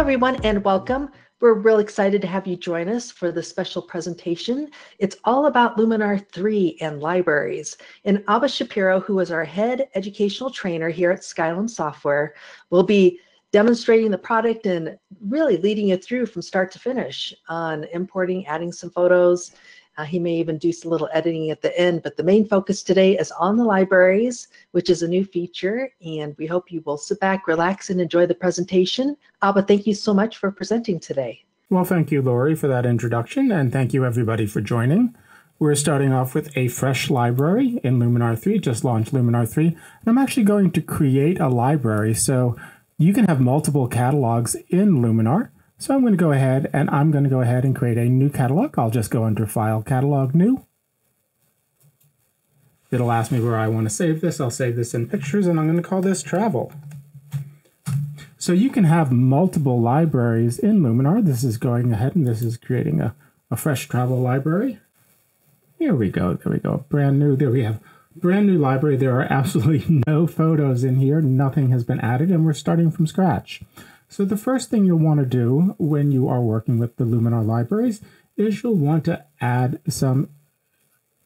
everyone, and welcome. We're real excited to have you join us for this special presentation. It's all about Luminar 3 and libraries. And Abba Shapiro, who is our head educational trainer here at Skylum Software, will be demonstrating the product and really leading you through from start to finish on importing, adding some photos. He may even do some little editing at the end, but the main focus today is on the libraries, which is a new feature, and we hope you will sit back, relax, and enjoy the presentation. Abba, thank you so much for presenting today. Well, thank you, Lori, for that introduction, and thank you, everybody, for joining. We're starting off with a fresh library in Luminar 3, just launched Luminar 3, and I'm actually going to create a library so you can have multiple catalogs in Luminar. So I'm going to go ahead and create a new catalog. I'll just go under File, Catalog, New. It'll ask me where I want to save this. I'll save this in Pictures, and I'm going to call this Travel. So you can have multiple libraries in Luminar. This is going ahead, and this is creating a fresh travel library. Here we go. There we go. Brand new. There we have brand new library. There are absolutely no photos in here. Nothing has been added, and we're starting from scratch. So the first thing you'll want to do when you are working with the Luminar libraries is you'll want to add some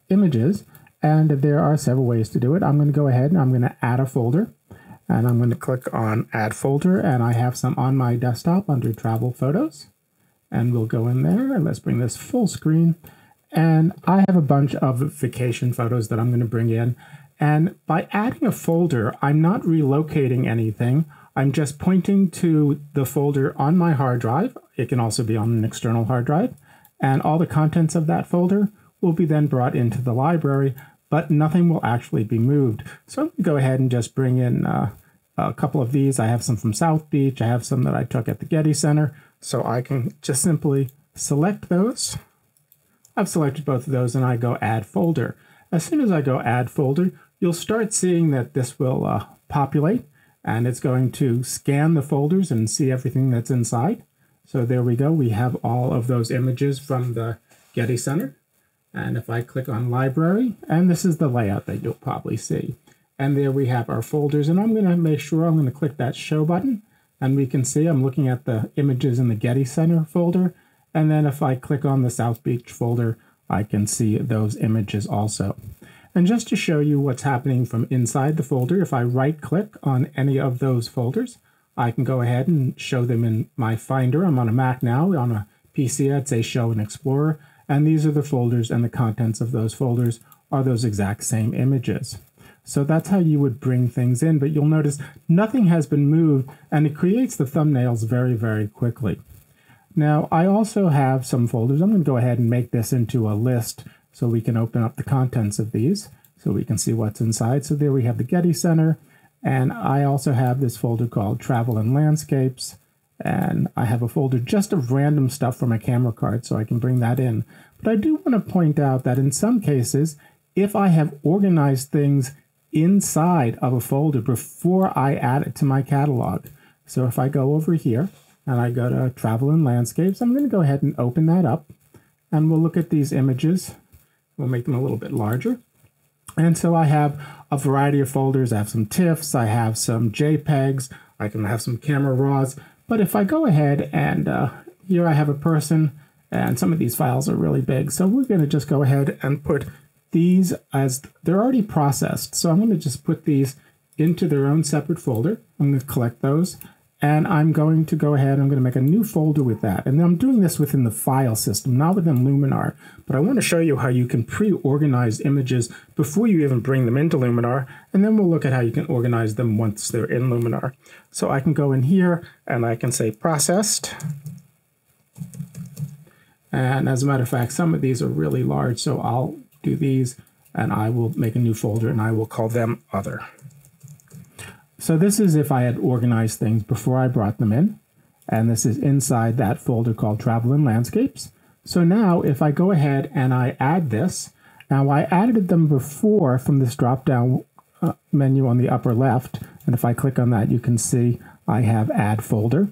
images, and there are several ways to do it. I'm going to go ahead and I'm going to add a folder, and I'm going to click on Add Folder, and I have some on my desktop under Travel Photos, and we'll go in there, and let's bring this full screen, and I have a bunch of vacation photos that I'm going to bring in, and by adding a folder, I'm not relocating anything. I'm just pointing to the folder on my hard drive. It can also be on an external hard drive. And all the contents of that folder will be then brought into the library, but nothing will actually be moved. So I'm going to go ahead and just bring in a couple of these. I have some from South Beach. I have some that I took at the Getty Center. So I can just simply select those. I've selected both of those, and I go Add Folder. As soon as I go Add Folder, you'll start seeing that this will populate. And it's going to scan the folders and see everything that's inside. So there we go. We have all of those images from the Getty Center. And if I click on Library, and this is the layout that you'll probably see. And there we have our folders. And I'm going to make sure I'm going to click that Show button. And we can see I'm looking at the images in the Getty Center folder. And then if I click on the South Beach folder, I can see those images also. And just to show you what's happening from inside the folder, if I right-click on any of those folders, I can go ahead and show them in my Finder. I'm on a Mac now. On a PC, I'd say Show in Explorer. And these are the folders, and the contents of those folders are those exact same images. So that's how you would bring things in. But you'll notice nothing has been moved, and it creates the thumbnails very, very quickly. Now, I also have some folders. I'm going to go ahead and make this into a list, so we can open up the contents of these so we can see what's inside. So there we have the Getty Center, and I also have this folder called Travel and Landscapes, and I have a folder just of random stuff from a camera card, so I can bring that in. But I do want to point out that in some cases, if I have organized things inside of a folder before I add it to my catalog. So if I go over here and I go to Travel and Landscapes, I'm going to go ahead and open that up, and we'll look at these images. We'll make them a little bit larger. And so I have a variety of folders. I have some TIFFs, I have some JPEGs, I can have some camera raws. But if I go ahead and here I have a person, and some of these files are really big. So we're going to just go ahead and put these as they're already processed. So I'm going to just put these into their own separate folder. I'm going to collect those. And I'm going to go ahead and I'm going to make a new folder with that. And I'm doing this within the file system, not within Luminar. But I want to show you how you can pre-organize images before you even bring them into Luminar. And then we'll look at how you can organize them once they're in Luminar. So I can go in here and I can say Processed. And as a matter of fact, some of these are really large. So I'll do these and I will make a new folder and I will call them Other. So this is if I had organized things before I brought them in, and this is inside that folder called Travel and Landscapes. So now if I go ahead and I add this, now I added them before from this drop-down menu on the upper left, and if I click on that, you can see I have Add Folder.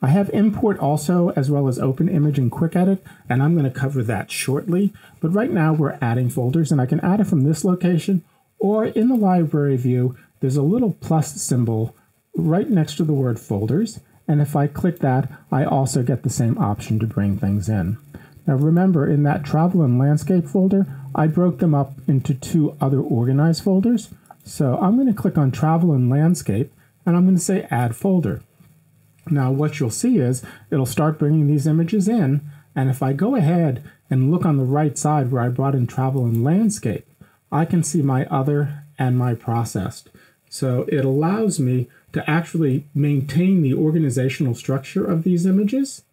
I have Import also, as well as Open Image and Quick Edit, and I'm going to cover that shortly. But right now we're adding folders, and I can add it from this location, or in the library view, there's a little plus symbol right next to the word folders, And if I click that, I also get the same option to bring things in. Now remember, in that travel and landscape folder, I broke them up into 2 other organized folders. So I'm going to click on travel and landscape, and I'm going to say add folder. Now what you'll see is it'll start bringing these images in, and if I go ahead and look on the right side where I brought in travel and landscape, I can see my other and my processed. So it allows me to actually maintain the organizational structure of these images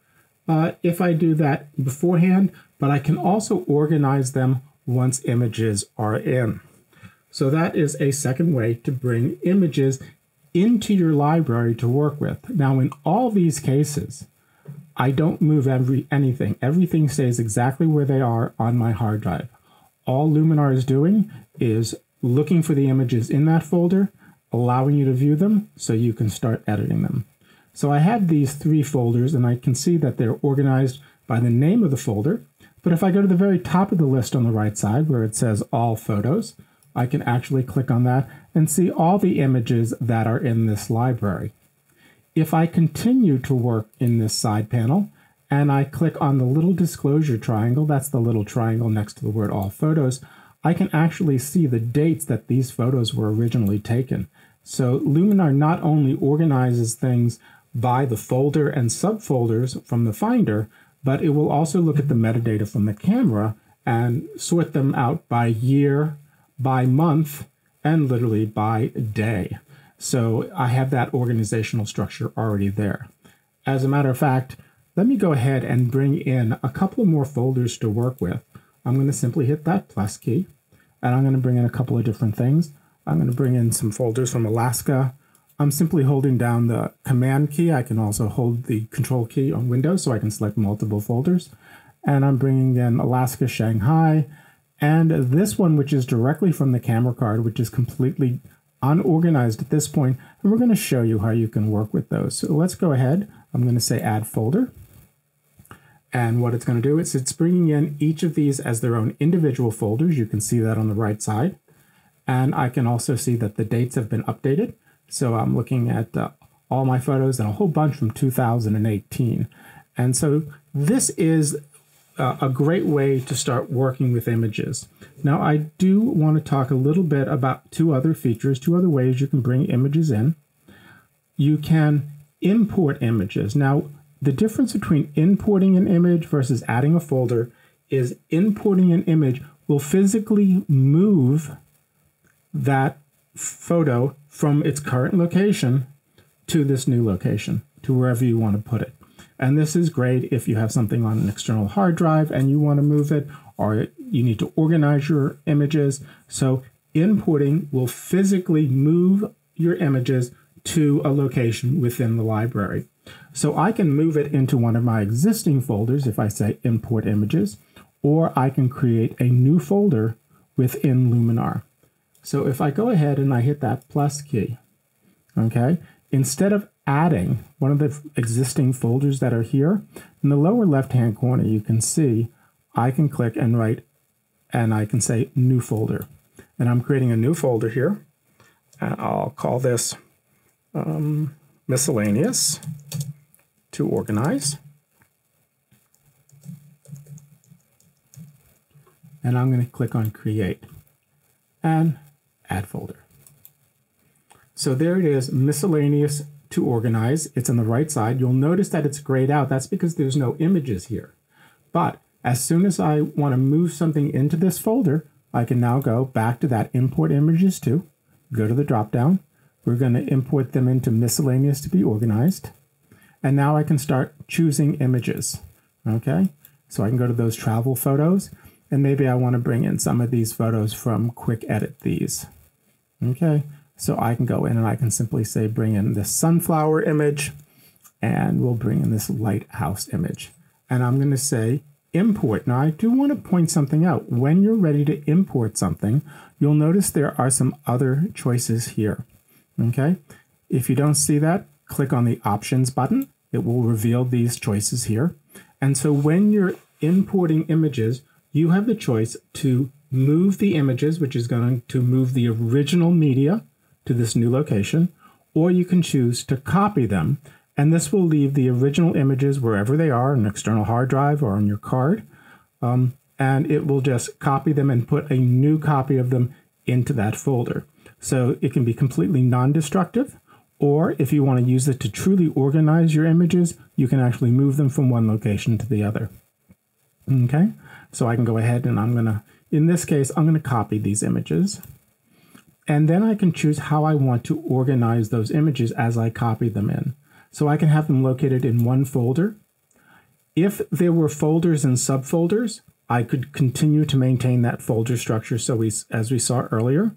if I do that beforehand, but I can also organize them once images are in. So that is a second way to bring images into your library to work with. Now, in all these cases, I don't move anything. Everything stays exactly where they are on my hard drive. All Luminar is doing is looking for the images in that folder, allowing you to view them so you can start editing them. So I have these 3 folders, and I can see that they're organized by the name of the folder. But if I go to the very top of the list on the right side where it says all photos, I can actually click on that and see all the images that are in this library. If I continue to work in this side panel and I click on the little disclosure triangle, that's the little triangle next to the word all photos, I can actually see the dates that these photos were originally taken. So Luminar not only organizes things by the folder and subfolders from the Finder, but it will also look at the metadata from the camera and sort them out by year, by month, and literally by day. So I have that organizational structure already there. As a matter of fact, let me go ahead and bring in a couple of more folders to work with. I'm going to simply hit that plus key, and I'm going to bring in a couple of different things. I'm going to bring in some folders from Alaska. I'm simply holding down the Command key. I can also hold the Control key on Windows so I can select multiple folders. And I'm bringing in Alaska, Shanghai, and this one, which is directly from the camera card, which is completely unorganized at this point. And we're going to show you how you can work with those. So let's go ahead. I'm going to say Add Folder. And what it's going to do is it's bringing in each of these as their own individual folders. You can see that on the right side. And I can also see that the dates have been updated. So I'm looking at all my photos and a whole bunch from 2018. And so this is a great way to start working with images. Now, I do want to talk a little bit about 2 other features, 2 other ways you can bring images in. You can import images. Now, the difference between importing an image versus adding a folder is importing an image will physically move that photo from its current location to this new location, to wherever you want to put it. And this is great if you have something on an external hard drive and you want to move it, or you need to organize your images. So importing will physically move your images to a location within the library. So I can move it into one of my existing folders if I say import images, or I can create a new folder within Luminar. So if I go ahead and I hit that plus key, okay, instead of adding one of the existing folders that are here, in the lower left-hand corner, you can see I can click and write, and I can say new folder. And I'm creating a new folder here, and I'll call this miscellaneous to organize. And I'm going to click on create and add folder. So there it is, miscellaneous to organize. It's on the right side. You'll notice that it's grayed out. That's because there's no images here. But as soon as I want to move something into this folder, I can now go back to that import images to, go to the drop down. We're going to import them into miscellaneous to be organized. And now I can start choosing images. Okay, so I can go to those travel photos, and maybe I want to bring in some of these photos from Quick Edit These. Okay, so I can go in and I can simply say bring in this sunflower image, and we'll bring in this lighthouse image. And I'm going to say import. Now I do want to point something out. When you're ready to import something, you'll notice there are some other choices here. Okay, if you don't see that, click on the options button. It will reveal these choices here. And so when you're importing images, you have the choice to move the images, which is going to move the original media to this new location, or you can choose to copy them. And this will leave the original images wherever they are, an external hard drive or on your card. And it will just copy them and put a new copy of them into that folder. So it can be completely non-destructive, or if you want to use it to truly organize your images, you can actually move them from one location to the other. Okay, so I can go ahead and in this case, I'm going to copy these images. And then I can choose how I want to organize those images as I copy them in. So I can have them located in one folder. If there were folders and subfolders, I could continue to maintain that folder structure as we saw earlier.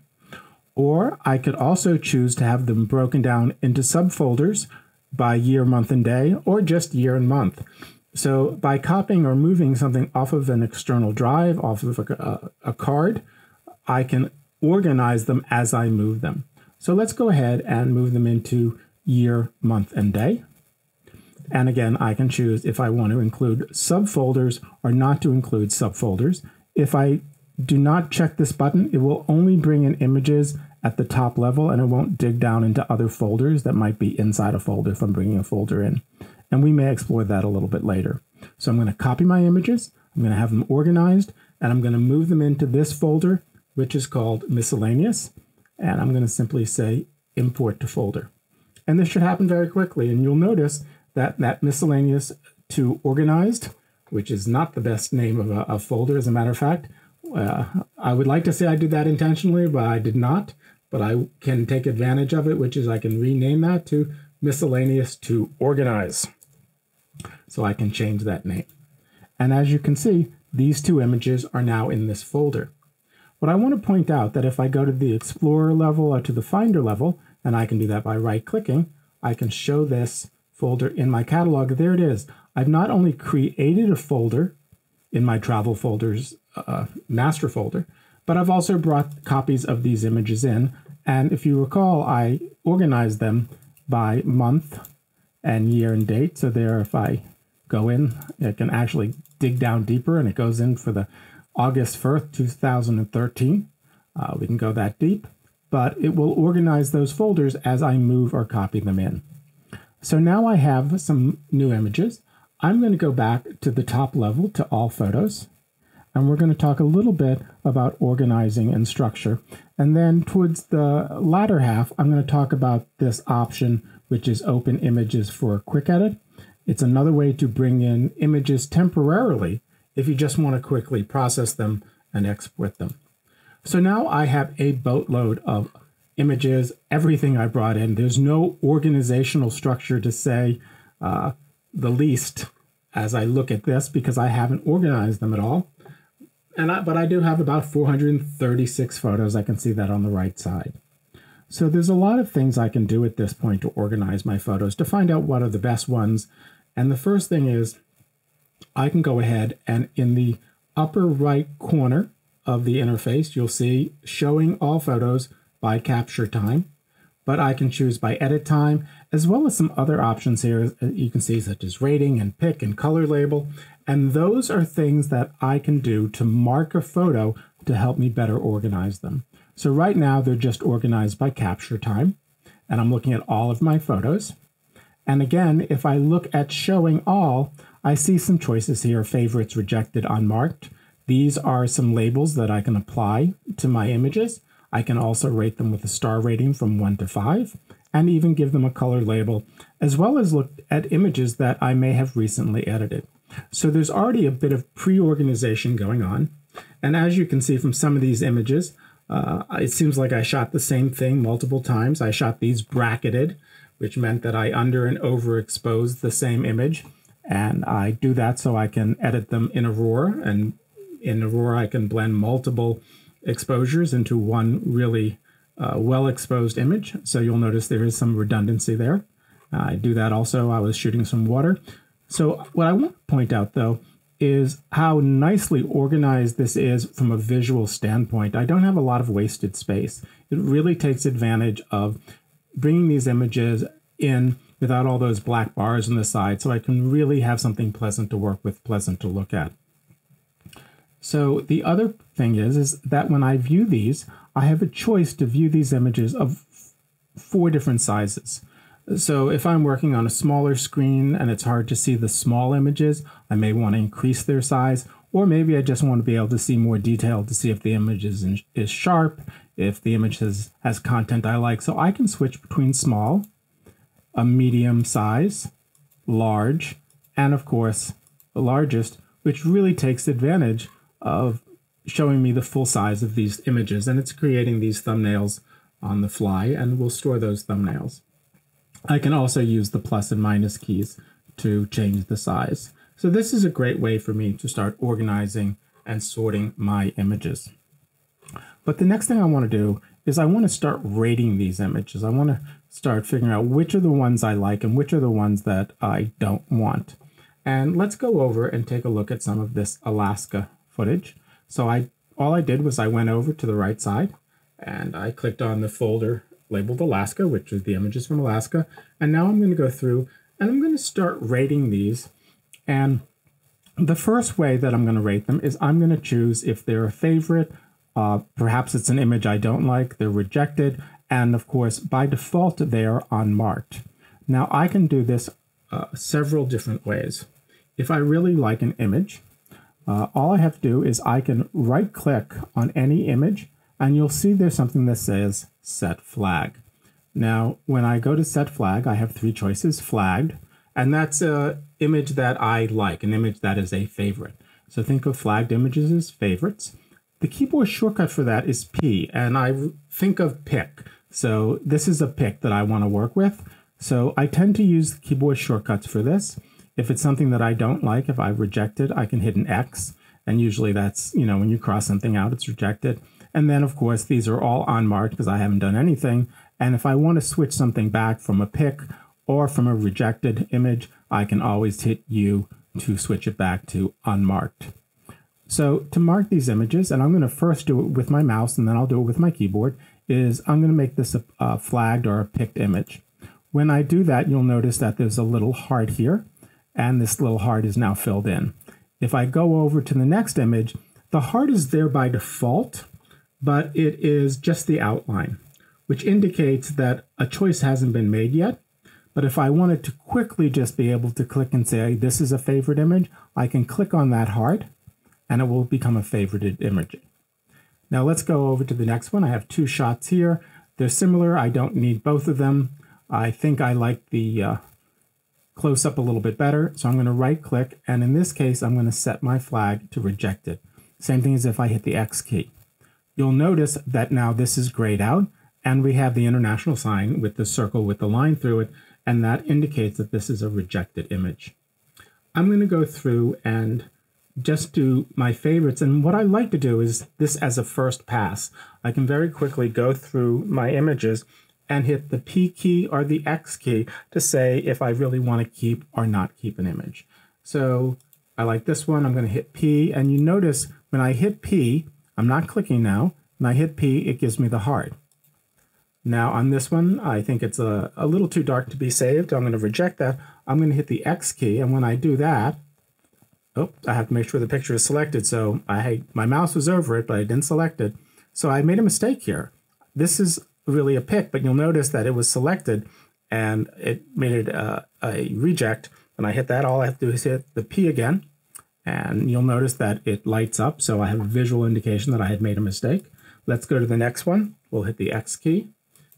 Or I could also choose to have them broken down into subfolders by year, month, and day, or just year and month. So by copying or moving something off of an external drive, off of a card, I can organize them as I move them. So let's go ahead and move them into year, month, and day. And again, I can choose if I want to include subfolders or not to include subfolders. If I do not check this button, it will only bring in images at the top level, and it won't dig down into other folders that might be inside a folder from bringing a folder in. And we may explore that a little bit later. So I'm going to copy my images, I'm going to have them organized, and I'm going to move them into this folder, which is called miscellaneous. And I'm going to simply say import to folder. And this should happen very quickly. And you'll notice that miscellaneous to organized, which is not the best name of a folder, as a matter of fact. I would like to say I did that intentionally, but I did not. But I can take advantage of it, which is I can rename that to miscellaneous to organize. So I can change that name. And as you can see, these two images are now in this folder. What I want to point out that if I go to the Explorer level or to the Finder level, and I can do that by right-clicking, I can show this folder in my catalog. There it is. I've not only created a folder in my travel folders master folder, but I've also brought copies of these images in. And if you recall, I organized them by month and year and date. So there, if I go in, it can actually dig down deeper, and it goes in for the August 1st, 2013. We can go that deep, but it will organize those folders as I move or copy them in. So now I have some new images. I'm going to go back to the top level to all photos, and we're going to talk a little bit about organizing and structure. And then towards the latter half, I'm going to talk about this option, which is open images for a quick edit. It's another way to bring in images temporarily if you just want to quickly process them and export them. So now I have a boatload of images, everything I brought in. There's no organizational structure to say the least as I look at this, because I haven't organized them at all. But I do have about 436 photos. I can see that on the right side. So there's a lot of things I can do at this point to organize my photos, to find out what are the best ones. And the first thing is I can go ahead and in the upper right corner of the interface, you'll see showing all photos by capture time, but I can choose by edit time, as well as some other options here you can see, such as rating and pick and color label. And those are things that I can do to mark a photo to help me better organize them. So right now they're just organized by capture time, and I'm looking at all of my photos. And again, if I look at showing all, I see some choices here: favorites, rejected, unmarked. These are some labels that I can apply to my images. I can also rate them with a star rating from 1 to 5, and even give them a color label, as well as look at images that I may have recently edited. So there's already a bit of pre-organization going on. And as you can see from some of these images, it seems like I shot the same thing multiple times. I shot these bracketed, which meant that I under and overexposed the same image. And I do that so I can edit them in Aurora. And in Aurora, I can blend multiple exposures into one really well-exposed image. So you'll notice there is some redundancy there. I do that also. I was shooting some water. So what I want to point out, though, is how nicely organized this is from a visual standpoint. I don't have a lot of wasted space. It really takes advantage of bringing these images in without all those black bars on the side, so I can really have something pleasant to work with, pleasant to look at. So the other thing is that when I view these, I have a choice to view these images of 4 different sizes. So if I'm working on a smaller screen and it's hard to see the small images, I may want to increase their size, or maybe I just want to be able to see more detail to see if the image is sharp, if the image has content I like. So I can switch between small, a medium size, large, and of course the largest, which really takes advantage of showing me the full size of these images. And it's creating these thumbnails on the fly, and we'll store those thumbnails. I can also use the plus and minus keys to change the size. So this is a great way for me to start organizing and sorting my images. But the next thing I want to do is I want to start rating these images. I want to start figuring out which are the ones I like and which are the ones that I don't want. And let's go over and take a look at some of this Alaska footage. So all I did was I went over to the right side and I clicked on the folder labeled Alaska, which is the images from Alaska. And now I'm going to go through and I'm going to start rating these. And the first way that I'm going to rate them is I'm going to choose if they're a favorite, perhaps it's an image I don't like, they're rejected, and of course, by default, they are unmarked. Now, I can do this several different ways. If I really like an image, all I have to do is I can right-click on any image, and you'll see there's something that says Set Flag. Now, when I go to Set Flag, I have three choices: flagged, and that's an image that I like, an image that is a favorite. So think of flagged images as favorites. The keyboard shortcut for that is P, and I think of pick. So this is a pick that I want to work with. So I tend to use the keyboard shortcuts for this. If it's something that I don't like, if I reject it, I can hit an X. And usually that's, when you cross something out, it's rejected. And then, of course, these are all unmarked because I haven't done anything. And if I want to switch something back from a pick or from a rejected image, I can always hit U to switch it back to unmarked. So to mark these images, and I'm going to first do it with my mouse and then I'll do it with my keyboard, is I'm going to make this a flagged or a picked image. When I do that, you'll notice that there's a little heart here, and this little heart is now filled in. If I go over to the next image, the heart is there by default, but it is just the outline, which indicates that a choice hasn't been made yet. But if I wanted to quickly just be able to click and say, this is a favorite image, I can click on that heart, and it will become a favorited image. Now let's go over to the next one. I have two shots here. They're similar. I don't need both of them. I think I like the close-up a little bit better, so I'm going to right-click, and in this case, I'm going to set my flag to rejected. Same thing as if I hit the X key. You'll notice that now this is grayed out, and we have the international sign with the circle with the line through it, and that indicates that this is a rejected image. I'm going to go through and just do my favorites, and what I like to do is this as a first pass. I can very quickly go through my images and hit the P key or the X key to say if I really want to keep or not keep an image. So I like this one. I'm going to hit P, and you notice when I hit P, I'm not clicking now. When I hit P, it gives me the heart. Now on this one, I think it's a little too dark to be saved. I'm going to reject that. I'm going to hit the X key, and when I do that, I have to make sure the picture is selected. So my mouse was over it, but I didn't select it. So I made a mistake here. This is really a pick, but you'll notice that it was selected and it made it a reject. When I hit that, all I have to do is hit the P again, and you'll notice that it lights up. So I have a visual indication that I had made a mistake. Let's go to the next one. We'll hit the X key,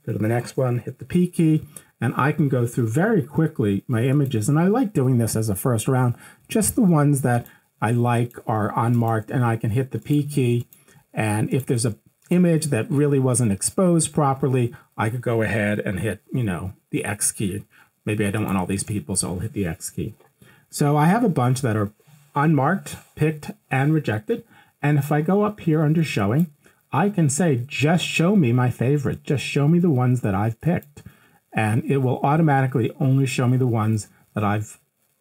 go to the next one, hit the P key, and I can go through very quickly my images. And I like doing this as a first round, just the ones that I like are unmarked, and I can hit the P key. And if there's an image that really wasn't exposed properly, I could go ahead and hit, the X key. Maybe I don't want all these people, so I'll hit the X key. So I have a bunch that are unmarked, picked, and rejected. And if I go up here under showing, I can say, just show me my favorite. Just show me the ones that I've picked. And it will automatically only show me the ones that I've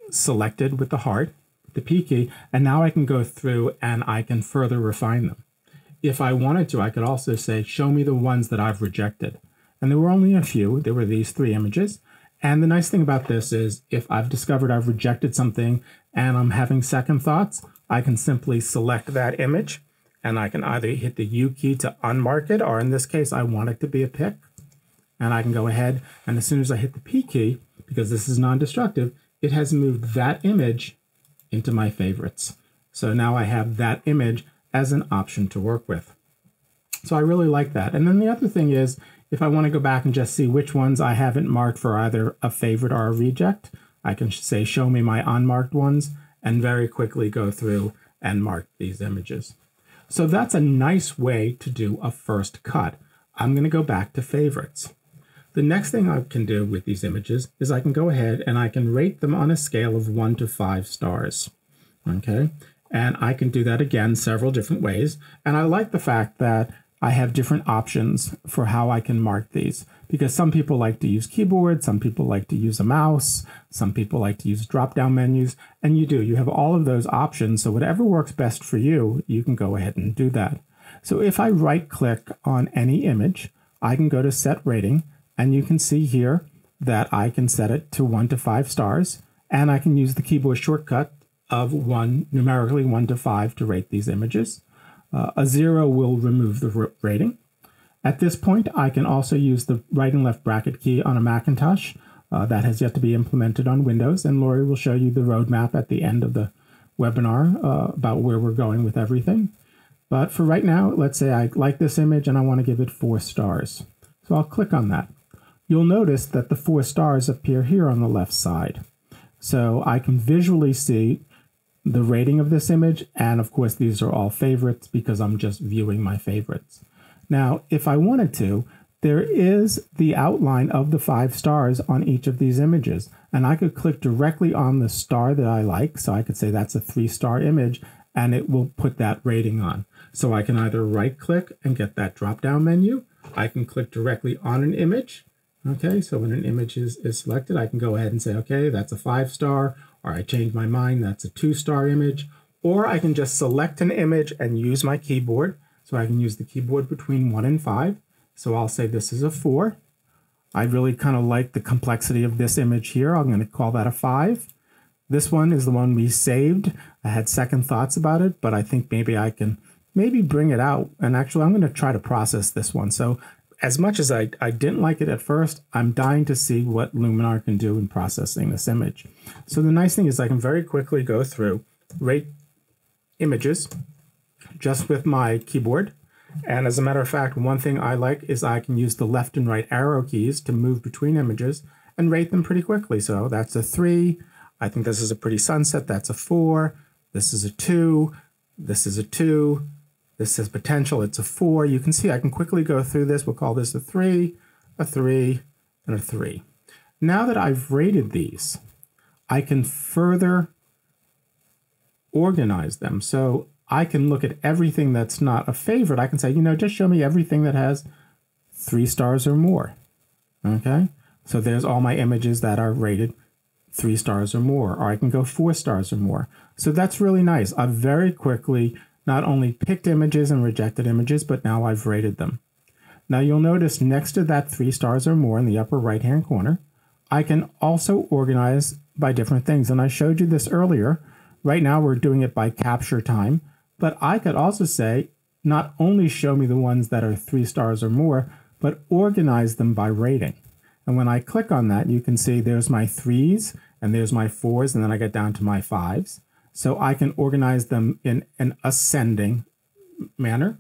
selected with the heart, the P key, and now I can go through and I can further refine them. If I wanted to, I could also say, show me the ones that I've rejected. And there were only a few. There were these three images. And the nice thing about this is if I've discovered I've rejected something and I'm having second thoughts, I can simply select that image and I can either hit the U key to unmark it, or in this case, I want it to be a pick. And I can go ahead, and as soon as I hit the P key, because this is non-destructive, it has moved that image into my favorites. So now I have that image as an option to work with. So I really like that. And then the other thing is, if I want to go back and just see which ones I haven't marked for either a favorite or a reject, I can say, show me my unmarked ones, and very quickly go through and mark these images. So that's a nice way to do a first cut. I'm going to go back to favorites. The next thing I can do with these images is I can go ahead and I can rate them on a scale of 1 to 5 stars. Okay, and I can do that again several different ways. And I like the fact that I have different options for how I can mark these, because some people like to use keyboard, some people like to use a mouse, some people like to use drop-down menus, and you have all of those options. So whatever works best for you, you can go ahead and do that. So if I right-click on any image, I can go to Set Rating, and you can see here that I can set it to 1 to 5 stars, and I can use the keyboard shortcut of numerically 1 to 5 to rate these images. A 0 will remove the rating. At this point, I can also use the right and left bracket key on a Macintosh. That has yet to be implemented on Windows, and Lori will show you the roadmap at the end of the webinar about where we're going with everything. But for right now, let's say I like this image and I want to give it 4 stars. So I'll click on that. You'll notice that the 4 stars appear here on the left side. So I can visually see the rating of this image, and of course these are all favorites because I'm just viewing my favorites. Now, if I wanted to, there is the outline of the 5 stars on each of these images, and I could click directly on the star that I like. So I could say that's a 3-star image, and it will put that rating on. So I can either right-click and get that drop-down menu. I can click directly on an image. Okay, so when an image is selected, I can go ahead and say, okay, that's a 5-star, or I change my mind, that's a 2-star image. Or I can just select an image and use my keyboard. So I can use the keyboard between 1 and 5. So I'll say this is a 4. I really kind of like the complexity of this image here. I'm going to call that a 5. This one is the one we saved. I had second thoughts about it, but I think maybe I can bring it out. And actually, I'm going to try to process this one. So as much as I didn't like it at first, I'm dying to see what Luminar can do in processing this image. So the nice thing is I can very quickly go through, rate images just with my keyboard. And as a matter of fact, one thing I like is I can use the left and right arrow keys to move between images and rate them pretty quickly. So that's a 3. I think this is a pretty sunset. That's a 4. This is a 2. This is a 2. This says potential, it's a 4. You can see I can quickly go through this. We'll call this a 3, a 3, and a 3. Now that I've rated these, I can further organize them. So I can look at everything that's not a favorite. I can say, just show me everything that has 3 stars or more. Okay? So there's all my images that are rated 3 stars or more, or I can go 4 stars or more. So that's really nice. I've very quickly not only picked images and rejected images, but now I've rated them. Now you'll notice next to that 3 stars or more in the upper right-hand corner, I can also organize by different things. And I showed you this earlier. Right now we're doing it by capture time, but I could also say, not only show me the ones that are 3 stars or more, but organize them by rating. And when I click on that, you can see there's my 3s and there's my 4s, and then I get down to my 5s. So I can organize them in an ascending manner,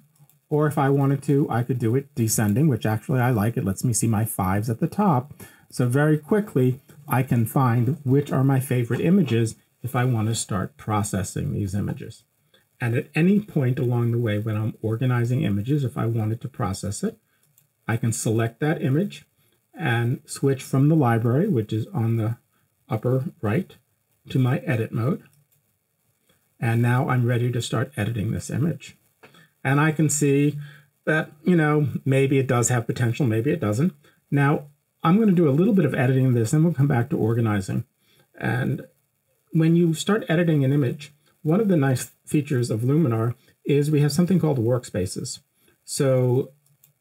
or if I wanted to, I could do it descending, which actually I like. It lets me see my 5s at the top. So very quickly, I can find which are my favorite images if I want to start processing these images. And at any point along the way when I'm organizing images, if I wanted to process it, I can select that image and switch from the library, which is on the upper right, to my edit mode. And now I'm ready to start editing this image. And I can see that, maybe it does have potential, maybe it doesn't. Now, I'm going to do a little bit of editing of this, and we'll come back to organizing. And when you start editing an image, one of the nice features of Luminar is we have something called workspaces. So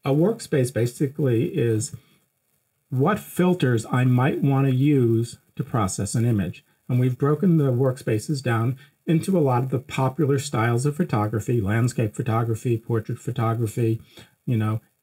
a workspace basically is what filters I might want to use to process an image. And we've broken the workspaces down into a lot of the popular styles of photography: landscape photography, portrait photography,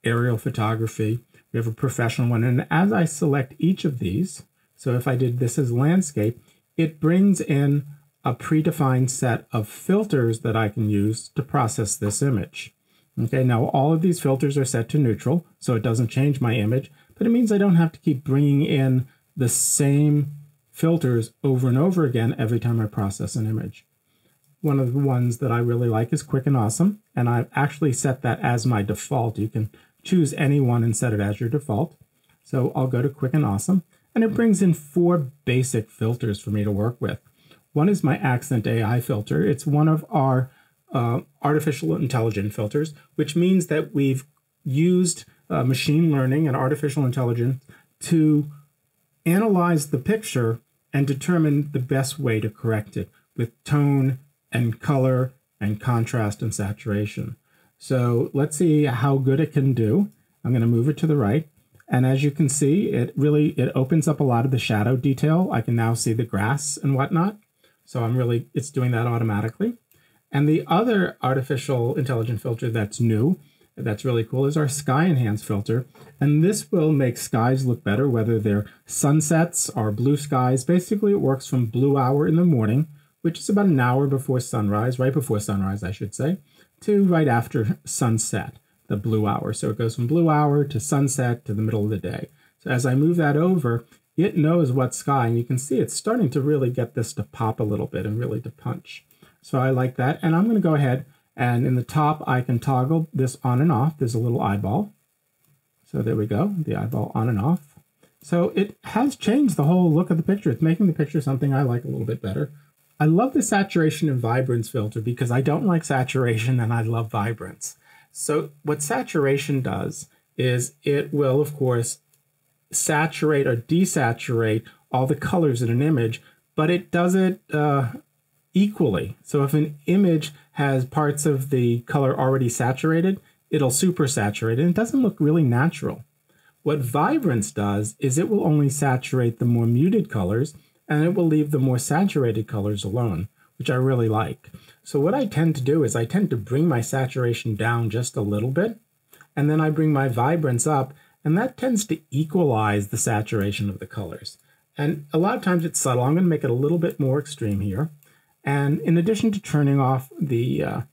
aerial photography. we have a professional one. And as I select each of these, so if I did this as landscape, it brings in a predefined set of filters that I can use to process this image. Okay, now all of these filters are set to neutral, so it doesn't change my image, but it means I don't have to keep bringing in the same filters over and over again every time I process an image. One of the ones that I really like is Quick and Awesome, and I've actually set that as my default. You can choose any one and set it as your default. So I'll go to Quick and Awesome, and it brings in 4 basic filters for me to work with. One is my Accent AI filter. It's one of our artificial intelligence filters, which means that we've used machine learning and artificial intelligence to analyze the picture and determine the best way to correct it with tone and color and contrast and saturation. So let's see how good it can do. I'm going to move it to the right. And as you can see, it opens up a lot of the shadow detail. I can now see the grass and whatnot. So it's doing that automatically. And the other artificial intelligence filter that's new, that's really cool, is our Sky Enhance filter. And this will make skies look better, whether they're sunsets or blue skies. Basically, it works from blue hour in the morning, which is about an hour before sunrise, right before sunrise, I should say, to right after sunset, the blue hour. So it goes from blue hour to sunset to the middle of the day. So as I move that over, it knows what sky, and you can see it's starting to really get this to pop a little bit and really to punch. So I like that, and I'm going to go ahead and in the top I can toggle this on and off. There's a little eyeball. So there we go, the eyeball on and off. So it has changed the whole look of the picture. It's making the picture something I like a little bit better. I love the saturation and vibrance filter because I don't like saturation and I love vibrance. So what saturation does is it will, of course, saturate or desaturate all the colors in an image, but it does it equally. So if an image has parts of the color already saturated, it'll super saturate and it doesn't look really natural. What vibrance does is it will only saturate the more muted colors and it will leave the more saturated colors alone, which I really like. So what I tend to do is I tend to bring my saturation down just a little bit, and then I bring my vibrance up, and that tends to equalize the saturation of the colors. And a lot of times it's subtle. I'm going to make it a little bit more extreme here. And in addition to turning off the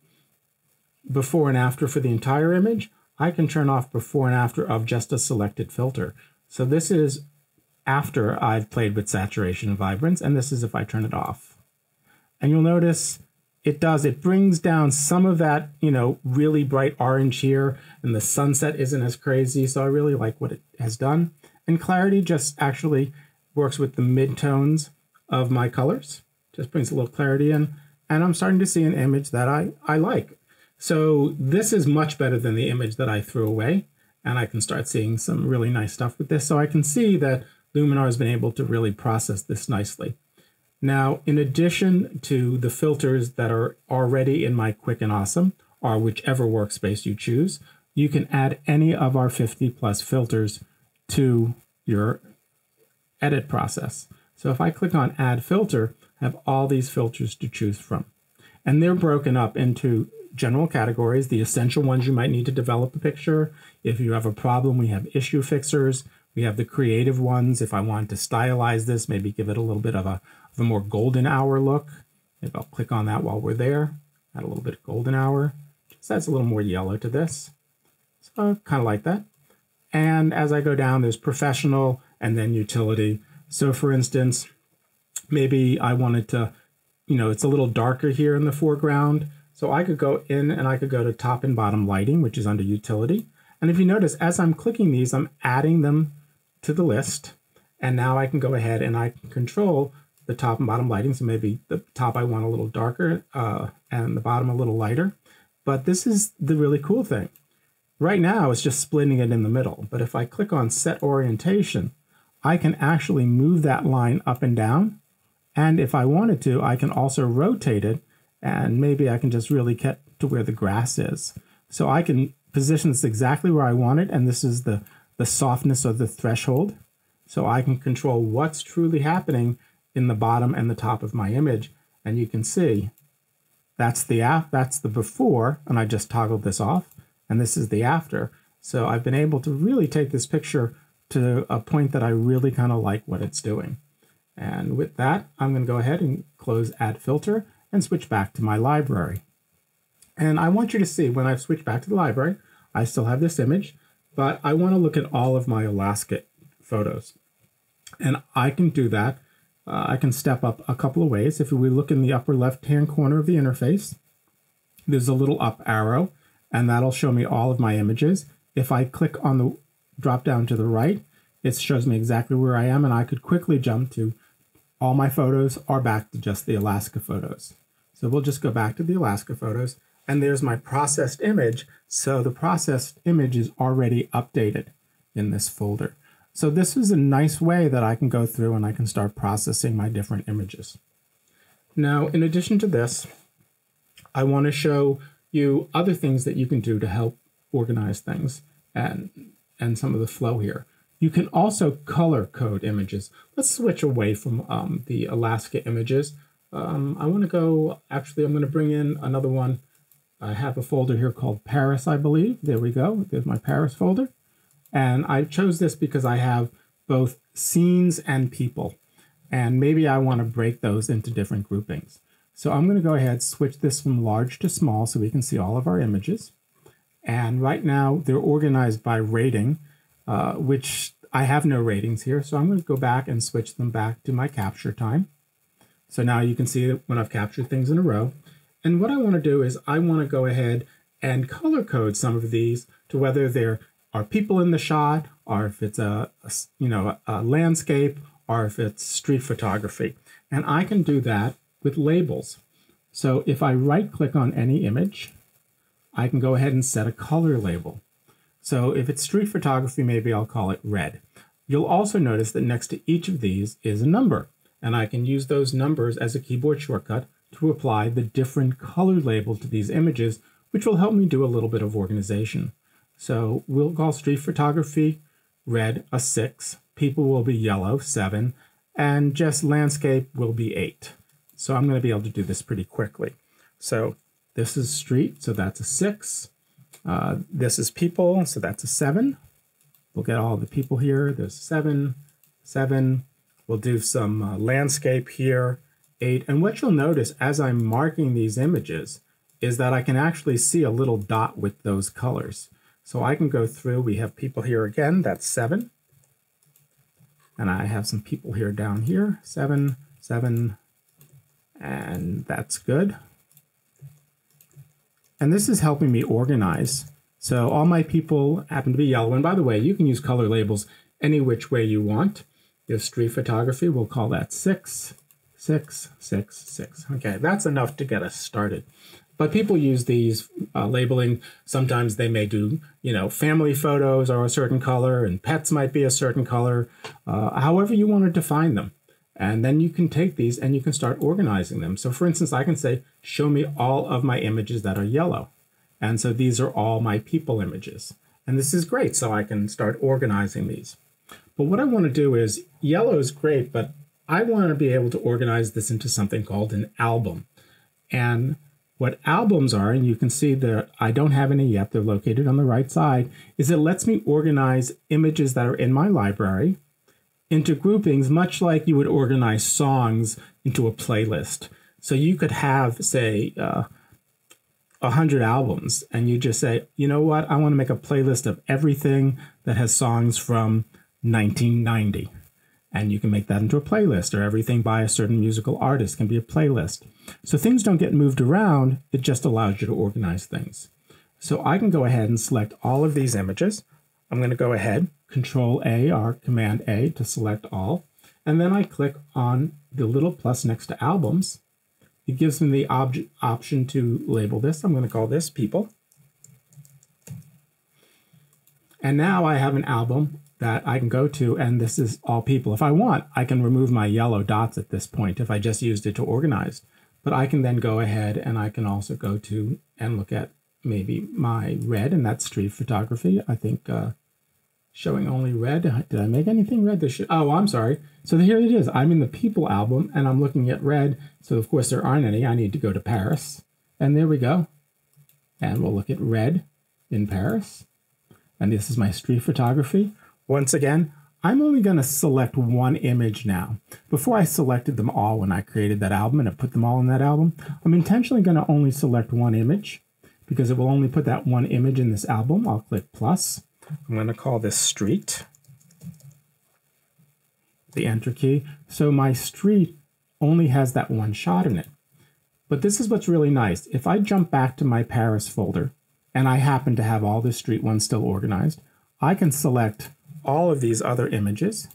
before and after for the entire image, I can turn off before and after of just a selected filter. So this is after I've played with saturation and vibrance, and this is if I turn it off. And you'll notice it brings down some of that, really bright orange here, and the sunset isn't as crazy, so I really like what it has done. And clarity just actually works with the midtones of my colors. Just brings a little clarity in, and I'm starting to see an image that I like. So this is much better than the image that I threw away, and I can start seeing some really nice stuff with this. So I can see that Luminar has been able to really process this nicely. Now, in addition to the filters that are already in my Quick and Awesome, or whichever workspace you choose, you can add any of our 50+ filters to your edit process. So if I click on Add Filter, I have all these filters to choose from. And they're broken up into general categories, the essential ones you might need to develop a picture. If you have a problem, we have issue fixers. We have the creative ones. If I want to stylize this, maybe give it a little bit of a more golden hour look. Maybe I'll click on that while we're there. Add a little bit of golden hour. Just adds a little more yellow to this. So kind of like that. And as I go down, there's professional and then utility. So for instance, maybe I wanted to, it's a little darker here in the foreground. So I could go in and I could go to top and bottom lighting, which is under utility. And if you notice, as I'm clicking these, I'm adding them to the list. And now I can go ahead and I can control the top and bottom lighting. So maybe the top I want a little darker and the bottom a little lighter. But this is the really cool thing. Right now, it's just splitting it in the middle. But if I click on Set Orientation, I can actually move that line up and down. And if I wanted to, I can also rotate it. And maybe I can just really get to where the grass is. So I can position this exactly where I want it. And this is the softness of the threshold. So I can control what's truly happening in the bottom and the top of my image. And you can see that's the before, and I just toggled this off. And this is the after. So I've been able to really take this picture to a point that I really kind of like what it's doing. And with that, I'm going to go ahead and close Add Filter and switch back to my library. And I want you to see when I've switched back to the library, I still have this image, but I want to look at all of my Alaska photos. And I can do that. I can step up a couple of ways. If we look in the upper left-hand corner of the interface, there's a little up arrow, and that'll show me all of my images. If I click on the drop down to the right, it shows me exactly where I am, and I could quickly jump to all my photos or back to just the Alaska photos. So we'll just go back to the Alaska photos, and there's my processed image. So the processed image is already updated in this folder. So this is a nice way that I can go through and I can start processing my different images. Now, in addition to this, I want to show you other things that you can do to help organize things and some of the flow here. You can also color code images. Let's switch away from the Alaska images. I want to go, actually, I'm going to bring in another one. I have a folder here called Paris, I believe. There we go. There's my Paris folder. And I chose this because I have both scenes and people. And maybe I want to break those into different groupings. So I'm going to go ahead, switch this from large to small so we can see all of our images. And right now they're organized by rating, which I have no ratings here. So I'm going to go back and switch them back to my capture time. So now you can see that when I've captured things in a row. And what I want to do is I want to go ahead and color code some of these to whether there are people in the shot, or if it's a landscape, or if it's street photography. And I can do that with labels. So if I right click on any image, I can go ahead and set a color label. So if it's street photography, maybe I'll call it red. You'll also notice that next to each of these is a number, and I can use those numbers as a keyboard shortcut to apply the different color labels to these images, which will help me do a little bit of organization. So we'll call street photography red a 6, people will be yellow 7, and just landscape will be 8. So I'm going to be able to do this pretty quickly. So this is street, so that's a 6. This is people, so that's a 7. We'll get all the people here. There's 7, 7. We'll do some landscape here, 8. And what you'll notice as I'm marking these images is that I can actually see a little dot with those colors. So I can go through, we have people here again, that's 7. And I have some people here down here, 7, 7, and that's good. And this is helping me organize. So all my people happen to be yellow. And by the way, you can use color labels any which way you want. If street photography, we'll call that 6, 6, 6, 6. Okay, that's enough to get us started. But people use these labeling. Sometimes they may do, family photos are a certain color and pets might be a certain color, however you want to define them. And then you can take these and you can start organizing them. So for instance, I can say, show me all of my images that are yellow. And so these are all my people images. And this is great. So I can start organizing these. But what I want to do is, yellow is great, but I want to be able to organize this into something called an album. And what albums are, and you can see that I don't have any yet, they're located on the right side, is it lets me organize images that are in my library into groupings, much like you would organize songs into a playlist. So you could have, say, 100 albums, and you just say, you know what, I want to make a playlist of everything that has songs from 1990. And you can make that into a playlist, or everything by a certain musical artist can be a playlist. So things don't get moved around, it just allows you to organize things. So I can go ahead and select all of these images. I'm going to go ahead, Control A or Command A to select all. And then I click on the little plus next to albums. It gives me the option to label this. I'm going to call this people. And now I have an album that I can go to, and this is all people. If I want, I can remove my yellow dots at this point if I just used it to organize. But I can then go ahead and I can also go to and look at maybe my red, and that's street photography. I think showing only red. Did I make anything red? Oh, I'm sorry. So here it is. I'm in the people album and I'm looking at red. So of course there aren't any. I need to go to Paris. And there we go. And we'll look at red in Paris. and this is my street photography. Once again, I'm only going to select one image now. Before I selected them all when I created that album and I put them all in that album, I'm intentionally going to only select one image because it will only put that one image in this album. I'll click plus. I'm going to call this street, the enter key. So my street only has that one shot in it. But this is what's really nice. If I jump back to my Paris folder and I happen to have all the street ones still organized, I can select all of these other images,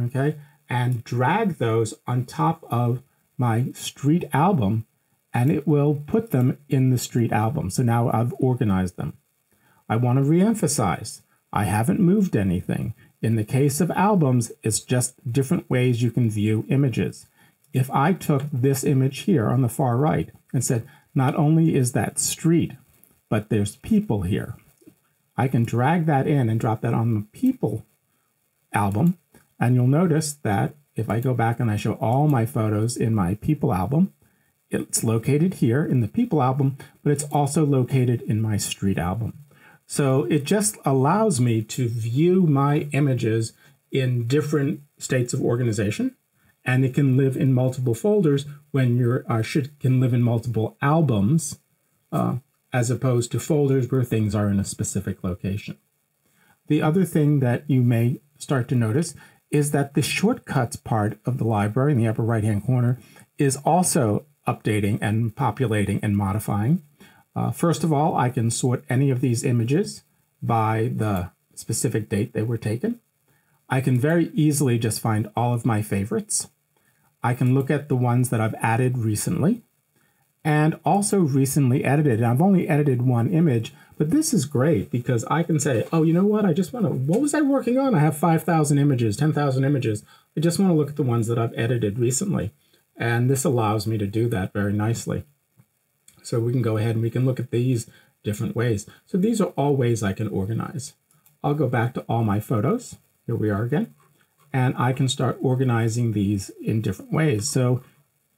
okay, and drag those on top of my street album, and it will put them in the street album. So now I've organized them. I want to reemphasize, I haven't moved anything. In the case of albums, it's just different ways you can view images. If I took this image here on the far right and said, not only is that street, but there's people here, I can drag that in and drop that on the people album. And you'll notice that if I go back and I show all my photos in my people album, it's located here in the people album, but it's also located in my street album. So it just allows me to view my images in different states of organization, and it can live in multiple folders when can live in multiple albums, as opposed to folders where things are in a specific location. The other thing that you may start to notice is that the shortcuts part of the library in the upper right-hand corner is also updating and populating and modifying. First of all, I can sort any of these images by the specific date they were taken. I can very easily just find all of my favorites. I can look at the ones that I've added recently and also recently edited. And I've only edited one image, but this is great because I can say, oh, you know what? What was I working on? I have 5,000 images, 10,000 images. I just want to look at the ones that I've edited recently. And this allows me to do that very nicely. So we can go ahead and we can look at these different ways. So these are all ways I can organize. I'll go back to all my photos. Here we are again. And I can start organizing these in different ways. So,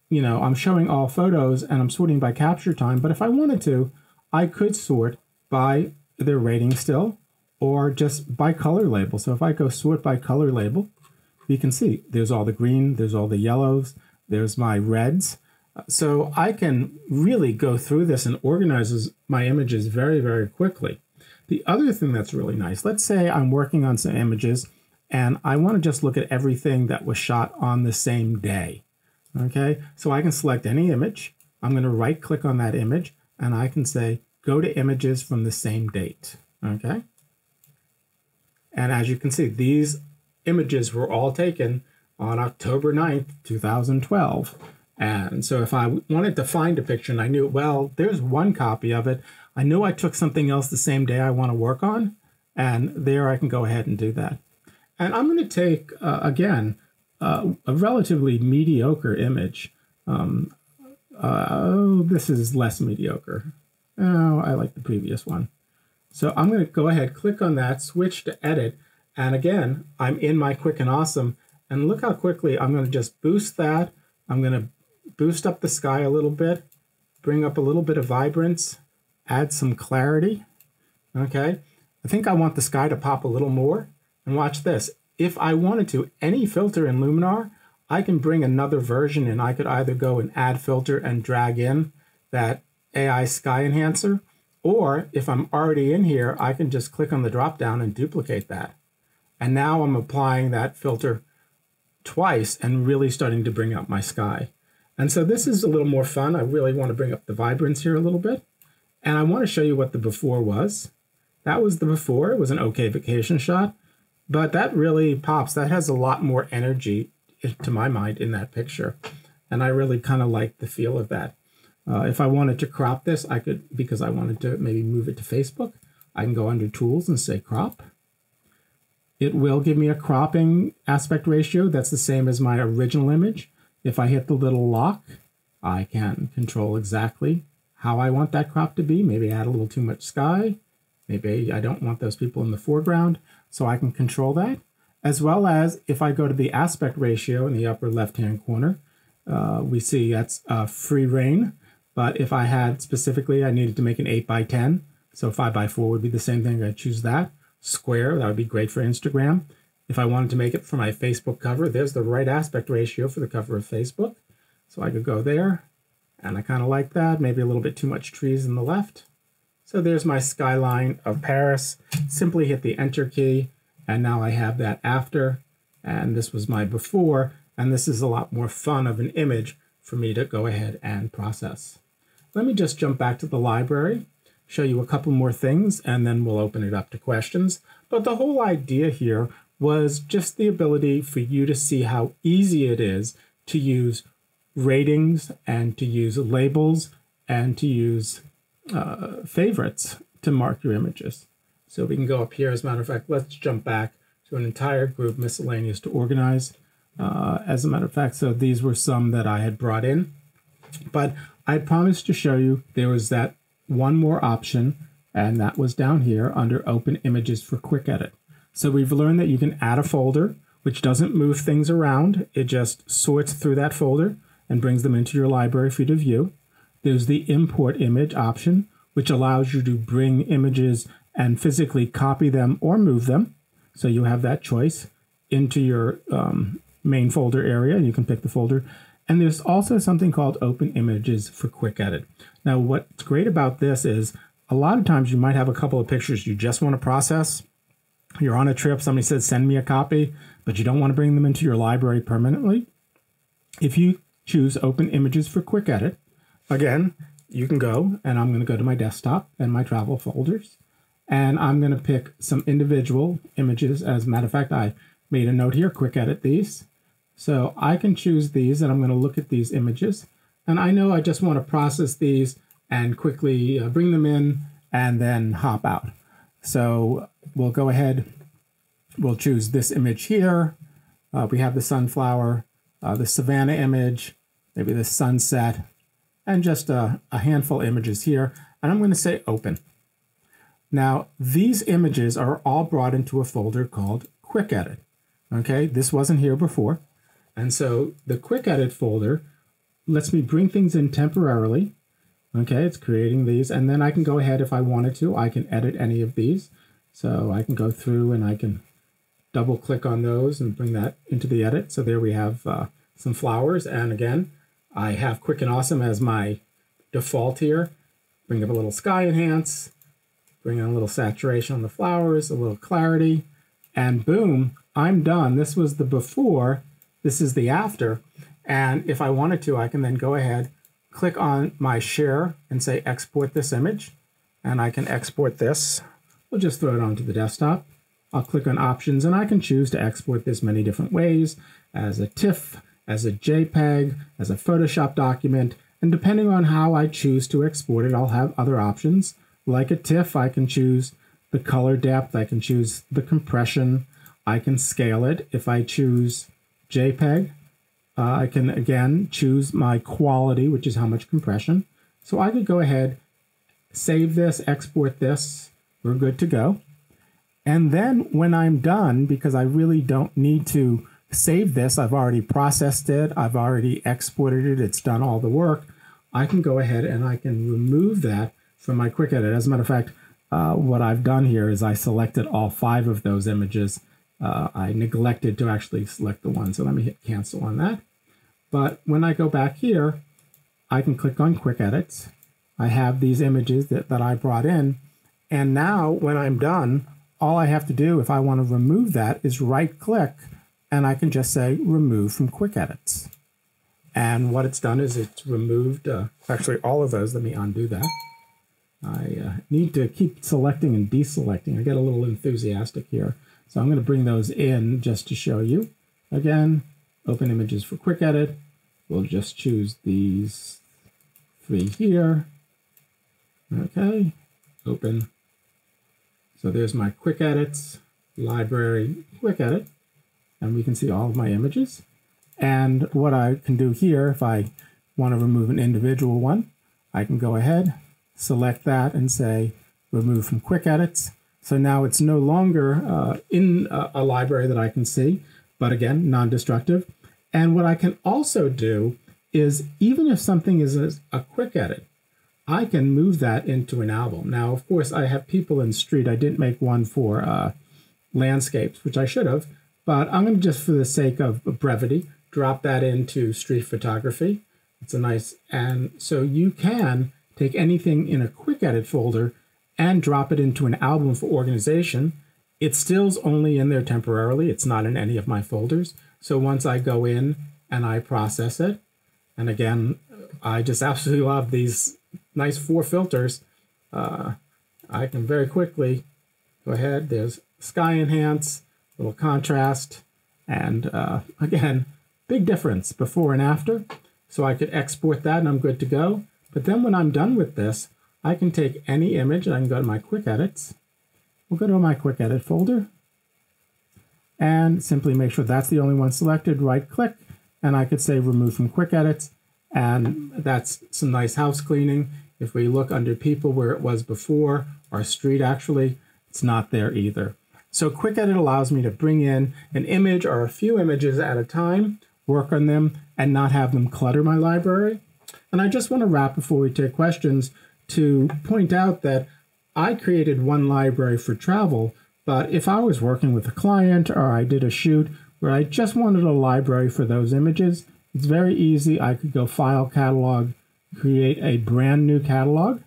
you know, I'm showing all photos and I'm sorting by capture time, but if I wanted to, I could sort by their rating still or just by color label. So if I go sort by color label, you can see there's all the green, there's all the yellows, there's my reds. So I can really go through this and organize my images very, very quickly. The other thing that's really nice, let's say I'm working on some images and I want to just look at everything that was shot on the same day. Okay, so I can select any image. I'm going to right click on that image and I can say, go to images from the same date. Okay. And as you can see, these images were all taken on October 9th, 2012. And so if I wanted to find a picture and I knew, well, there's one copy of it, I know I took something else the same day I want to work on, and there I can go ahead and do that. And I'm going to take, again, a relatively mediocre image. This is less mediocre. Oh, I like the previous one. So I'm going to go ahead, click on that, switch to edit. And again, I'm in my quick and awesome. And look how quickly I'm going to just boost that. I'm going to boost up the sky a little bit, bring up a little bit of vibrance, add some clarity. Okay. I think I want the sky to pop a little more. And watch this. If I wanted to, any filter in Luminar, I can bring another version and I could either go and add filter and drag in that AI sky enhancer, or if I'm already in here, I can just click on the drop down and duplicate that. And now I'm applying that filter twice and really starting to bring up my sky. And so this is a little more fun. I really want to bring up the vibrance here a little bit. And I want to show you what the before was. That was the before. It was an okay vacation shot. But that really pops. That has a lot more energy, to my mind, in that picture. And I really kind of like the feel of that. If I wanted to crop this, I could, because I wanted to maybe move it to Facebook, I can go under Tools and say Crop. It will give me a cropping aspect ratio. That's the same as my original image. If I hit the little lock, I can control exactly how I want that crop to be. Maybe add a little too much sky. Maybe I don't want those people in the foreground. So I can control that. As well as if I go to the aspect ratio in the upper left-hand corner, we see that's free reign. But if I had specifically, I needed to make an 8 by 10. So 5 by 4 would be the same thing. I'd choose that. square. That would be great for Instagram. If I wanted to make it for my Facebook cover, there's the right aspect ratio for the cover of Facebook. So I could go there, and I kind of like that. Maybe a little bit too much trees in the left. So there's my skyline of Paris. Simply hit the Enter key, and now I have that after. And this was my before, and this is a lot more fun of an image for me to go ahead and process. Let me just jump back to the library, show you a couple more things, and then we'll open it up to questions. But the whole idea here was just the ability for you to see how easy it is to use ratings and to use labels and to use favorites to mark your images. So we can go up here. As a matter of fact, let's jump back to an entire group, miscellaneous to organize. As a matter of fact, so these were some that I had brought in, but I promised to show you there was that one more option, and that was down here under Open Images for Quick Edit. So we've learned that you can add a folder, which doesn't move things around. It just sorts through that folder and brings them into your library for you to view. There's the Import Image option, which allows you to bring images and physically copy them or move them. So you have that choice into your main folder area, and you can pick the folder. And there's also something called Open Images for Quick Edit. Now, what's great about this is a lot of times you might have a couple of pictures you just want to process. You're on a trip, somebody says, send me a copy, but you don't want to bring them into your library permanently. If you choose Open Images for Quick Edit, again, you can go, and I'm going to go to my desktop and my travel folders, and I'm going to pick some individual images. As a matter of fact, I made a note here, quick edit these. So I can choose these, and I'm going to look at these images. And I know I just want to process these and quickly bring them in and then hop out. So we'll go ahead, we'll choose this image here. We have the sunflower, the savanna image, maybe the sunset, and just a handful of images here. And I'm going to say open. Now, these images are all brought into a folder called Quick Edit. Okay, this wasn't here before. And so the Quick Edit folder lets me bring things in temporarily. Okay, it's creating these, and then I can go ahead if I wanted to. I can edit any of these. So I can go through and I can double click on those and bring that into the edit. So there we have some flowers. And again, I have Quick and Awesome as my default here. Bring up a little sky enhance, bring in a little saturation on the flowers, a little clarity, and boom, I'm done. This was the before, this is the after. And if I wanted to, I can then go ahead, click on my share and say export this image, and I can export this. We'll just throw it onto the desktop. I'll click on options, and I can choose to export this many different ways, as a TIFF, as a JPEG, as a Photoshop document, and depending on how I choose to export it, I'll have other options. Like a TIFF, I can choose the color depth, I can choose the compression, I can scale it. If I choose JPEG, I can again choose my quality, which is how much compression. So I could go ahead, save this, export this, we're good to go. And then when I'm done, because I really don't need to save this, I've already processed it, I've already exported it, it's done all the work, I can go ahead and I can remove that from my quick edit. As a matter of fact, what I've done here is I selected all 5 of those images. I neglected to actually select the one, so let me hit cancel on that. But when I go back here, I can click on quick edits. I have these images that I brought in, and now when I'm done, all I have to do if I want to remove that is right click, and I can just say remove from quick edits. And what it's done is it's removed actually all of those. Let me undo that. I need to keep selecting and deselecting. I get a little enthusiastic here. So I'm going to bring those in just to show you. Again, open images for quick edit. We'll just choose these 3 here. Okay, open. So there's my quick edits, library, quick edit, and we can see all of my images. And what I can do here, if I want to remove an individual one, I can go ahead, select that and say remove from quick edits. So now it's no longer in a library that I can see, but again, non-destructive. And what I can also do is, even if something is a quick edit, I can move that into an album. Now, of course, I have people in street. I didn't make one for landscapes, which I should have, but I'm going to, just for the sake of brevity, drop that into street photography. It's a nice, and so you can take anything in a quick edit folder and drop it into an album for organization. It still's only in there temporarily. It's not in any of my folders. So once I go in and I process it, and again, I just absolutely love these nice 4 filters. I can very quickly go ahead. There's sky enhance, little contrast, and again, big difference before and after. So I could export that and I'm good to go. But then when I'm done with this, I can take any image and I can go to my quick edits. We'll go to my quick edit folder and simply make sure that's the only one selected, right click, and I could say remove from quick edits. And that's some nice house cleaning. If we look under people where it was before, or street actually, it's not there either. So quick edit allows me to bring in an image or a few images at a time, work on them, and not have them clutter my library. And I just want to wrap before we take questions to point out that I created one library for travel, but if I was working with a client or I did a shoot where I just wanted a library for those images, it's very easy. I could go File, Catalog, create a brand new catalog.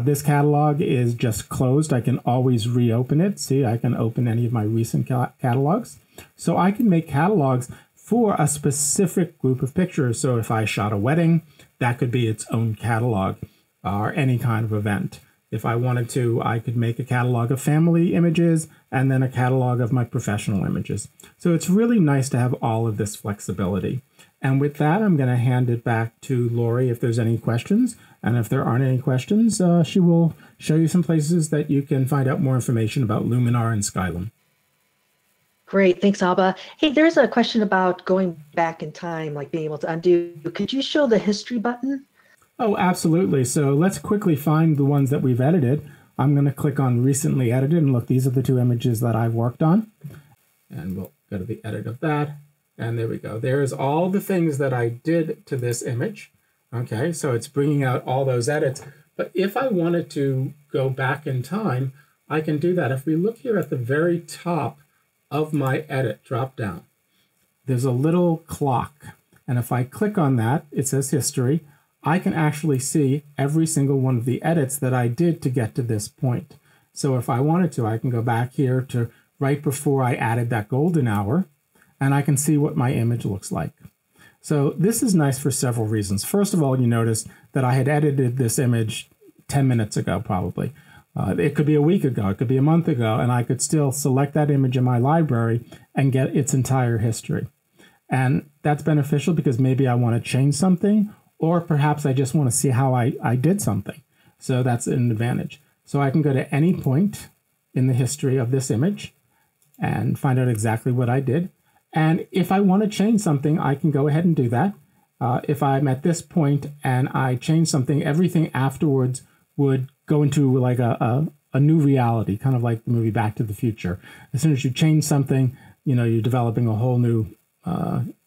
This catalog is just closed. I can always reopen it. See, I can open any of my recent catalogs. So I can make catalogs for a specific group of pictures. So if I shot a wedding, that could be its own catalog, or any kind of event. If I wanted to, I could make a catalog of family images and then a catalog of my professional images. So it's really nice to have all of this flexibility. And with that, I'm going to hand it back to Lori if there's any questions. And if there aren't any questions, she will show you some places that you can find out more information about Luminar and Skylum. Great, thanks, Abba. Hey, there's a question about going back in time, like being able to undo. Could you show the history button? Oh, absolutely. So let's quickly find the ones that we've edited. I'm going to click on recently edited and look, these are the 2 images that I've worked on. And we'll go to the edit of that. And there we go. There's all the things that I did to this image. Okay, so it's bringing out all those edits. But if I wanted to go back in time, I can do that. If we look here at the very top of my edit drop down, there's a little clock. And if I click on that, it says history. I can actually see every single one of the edits that I did to get to this point. So if I wanted to, I can go back here to right before I added that golden hour, and I can see what my image looks like. So this is nice for several reasons. First of all, you notice that I had edited this image 10 minutes ago, probably. It could be a week ago, it could be a month ago, and I could still select that image in my library and get its entire history. And that's beneficial because maybe I want to change something, or perhaps I just want to see how I did something. So that's an advantage. So I can go to any point in the history of this image and find out exactly what I did. And if I want to change something, I can go ahead and do that. If I'm at this point and I change something, everything afterwards would go into like a new reality, kind of like the movie Back to the Future. As soon as you change something, you know, you're developing a whole new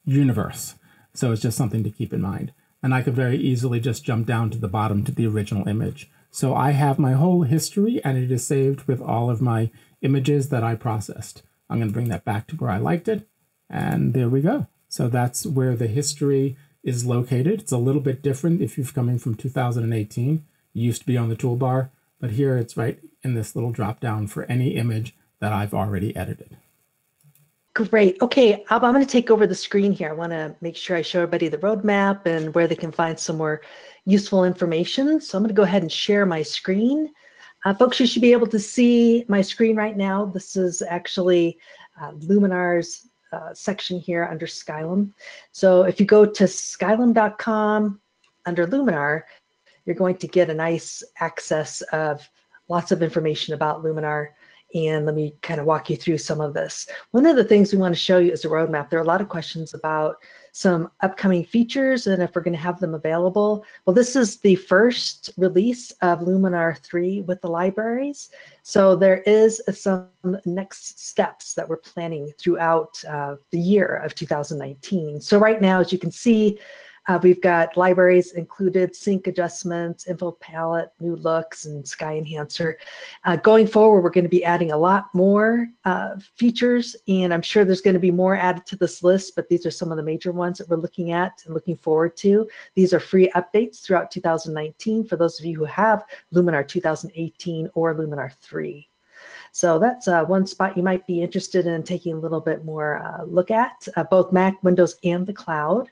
universe. So it's just something to keep in mind. And I could very easily just jump down to the bottom to the original image. So I have my whole history and it is saved with all of my images that I processed. I'm going to bring that back to where I liked it. And there we go. So that's where the history is located. It's a little bit different if you're coming from 2018. It used to be on the toolbar, but here it's right in this little drop down for any image that I've already edited. Great. Okay, Abba, I'm going to take over the screen here. I want to make sure I show everybody the roadmap and where they can find some more useful information. So I'm going to go ahead and share my screen. Folks, you should be able to see my screen right now. This is actually Luminar's section here under Skylum. So if you go to skylum.com under Luminar, you're going to get a nice access of lots of information about Luminar. And let me kind of walk you through some of this. One of the things we want to show you is the roadmap. There are a lot of questions about some upcoming features and if we're going to have them available. Well, this is the first release of Luminar 3 with the libraries. So there is some next steps that we're planning throughout the year of 2019. So right now, as you can see, We've got libraries included, sync adjustments, info palette, new looks, and sky enhancer. Going forward, we're going to be adding a lot more features, and I'm sure there's going to be more added to this list, but these are some of the major ones that we're looking at and looking forward to. These are free updates throughout 2019 for those of you who have Luminar 2018 or Luminar 3. So that's one spot you might be interested in taking a little bit more look at, both Mac, Windows, and the cloud.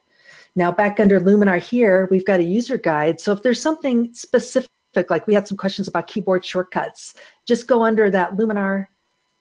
Now back under Luminar here, we've got a user guide. So if there's something specific, like we had some questions about keyboard shortcuts, just go under that Luminar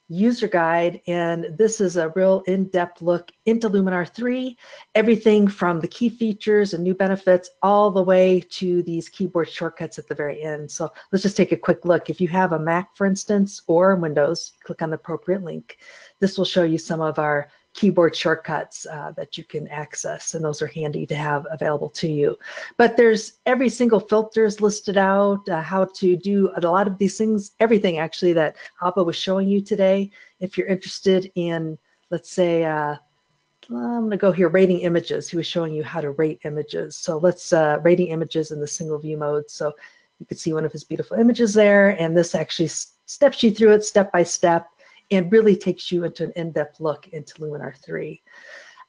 user guide, and this is a real in-depth look into Luminar 3, everything from the key features and new benefits all the way to these keyboard shortcuts at the very end. So let's just take a quick look. If you have a Mac, for instance, or Windows, click on the appropriate link. This will show you some of our keyboard shortcuts that you can access, and those are handy to have available to you. But there's every single filter is listed out, how to do a lot of these things, everything actually that Abba was showing you today. If you're interested in, let's say, I'm going to go here, rating images. He was showing you how to rate images. So let's rating images in the single view mode. So you can see one of his beautiful images there, and this actually steps you through it step by step, and really takes you into an in-depth look into Luminar 3.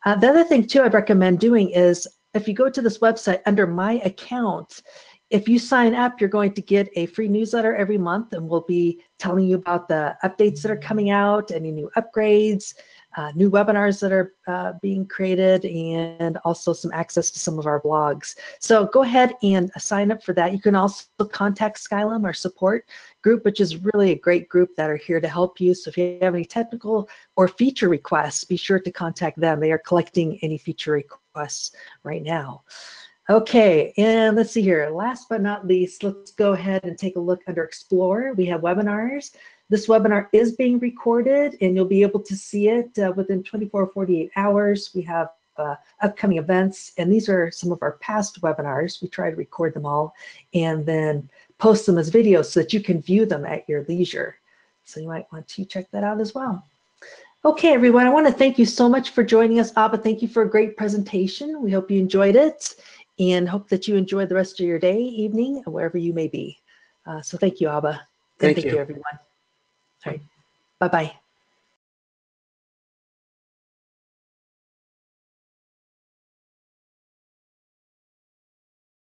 The other thing too I'd recommend doing is if you go to this website under My Account, if you sign up, you're going to get a free newsletter every month, and we'll be telling you about the updates that are coming out, any new upgrades, new webinars that are being created, and also some access to some of our blogs. So go ahead and sign up for that. You can also contact Skylum, our support group, which is really a great group that are here to help you. So if you have any technical or feature requests, be sure to contact them. They are collecting any feature requests right now. Okay, and let's see here. Last but not least, let's go ahead and take a look under Explore. We have webinars. This webinar is being recorded, and you'll be able to see it within 24 or 48 hours. We have upcoming events, and these are some of our past webinars. We try to record them all and then post them as videos so that you can view them at your leisure. So you might want to check that out as well. Okay, everyone, I want to thank you so much for joining us. Abba, thank you for a great presentation. We hope you enjoyed it, and hope that you enjoy the rest of your day, evening, wherever you may be. So thank you, Abba. And thank you, everyone. All right. Bye-bye.